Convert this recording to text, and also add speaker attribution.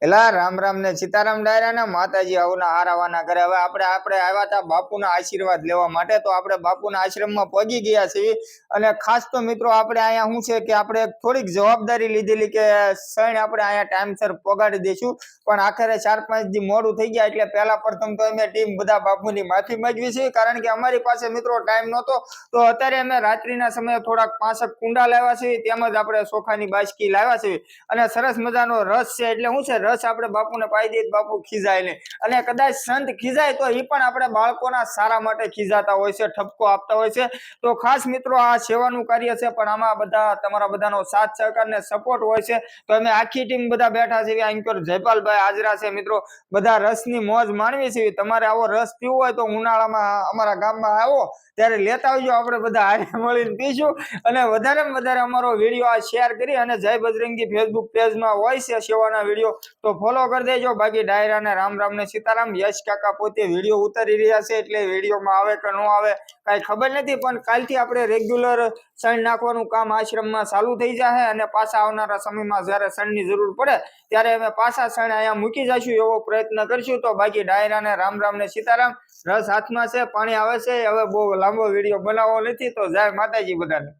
Speaker 1: એલા રામ રામ ને સીતારામ ડાયરા ના માતાજી આવના આરાવાના કરે। હવે આપણે આવ્યા હતા બાપુના આશીર્વાદ લેવા માટે, તો આપણે બાપુના આશ્રમમાં પહોંચી ગયા છીએ। અને ખાસ તો મિત્રો આપણે અહીંયા શું છે કે આપણે થોડીક જવાબદારી લીધેલી કે સણ આપણે અહીંયા ટાઈમસર પગાડી દઈશું, પણ આખરે 4-5 દી મોડું થઈ ગયા। એટલે પહેલા પ્રથમ તો અમે ટીમ બધા બાપુની માફી માંગવી છે, કારણ કે અમારી પાસે મિત્રો ટાઈમ નહોતો। તો અત્યારે અમે રાત્રિના સમયે થોડાક 5 કુંડા લાવ્યા છે, તેમજ આપણે ચોખાની બાસકી લાવ્યા છે, અને સરસ મજાનો રસ છે। એટલે શું છે, રસ આપણે બાપુને પાઈ દઈએ બાપુ ખીજાય નહીં, અને કદાચ સંત ખીજાય તો એ પણ આપણે બાળકોના સારા માટે ખીજાતા હોય છે, ઠપકો આપતા હોય છે। તો ખાસ મિત્રો આ સેવાનું કાર્ય છે, પણ આમાં બધા તમારા બધાનો સાથ સહકાર ને સપોર્ટ હોય છે। તો અમે આખી ટીમ બધા બેઠા છે, એન્કર જયપાલભાઈ હાજરા છે, મિત્રો બધા રસની મોજ માણવી છે। તમારે આવો રસ પીવો હોય તો ઉનાળામાં અમારા ગામમાં આવો ત્યારે લેતા આવજો, આપણે બધા હારે મળીને પીશું। અને વધારેમાં વધારે અમારો વિડીયો આ શેર કરી અને જય બજરંગી ફેસબુક પેજમાં હોય છે સેવાના વિડીયો, તો ફોલો કરી દેજો। બાકી ડાયરા ને રામ રામ ને સીતારામ। યશ કાકા પોતે વિડીયો ઉતારી રહ્યા છે, એટલે વિડીયોમાં આવે કે ન આવે કાંઈ ખબર નથી, પણ કાલથી આપણે રેગ્યુલર સણ નાખવાનું કામ આશ્રમમાં ચાલુ થઈ જશે, અને પાછા આવનારા સમયમાં જ્યારે સણની જરૂર પડે ત્યારે અમે પાછા સણ અહીંયા મૂકી જઈશું એવો પ્રયત્ન કરીશું। તો બાકી ડાયરા ને રામ રામ ને સીતારામ। રસ હાથમાં છે, પાણી આવે છે, હવે બહુ લાંબો વિડીયો બનાવવો નથી, તો જય માતાજી બધાને।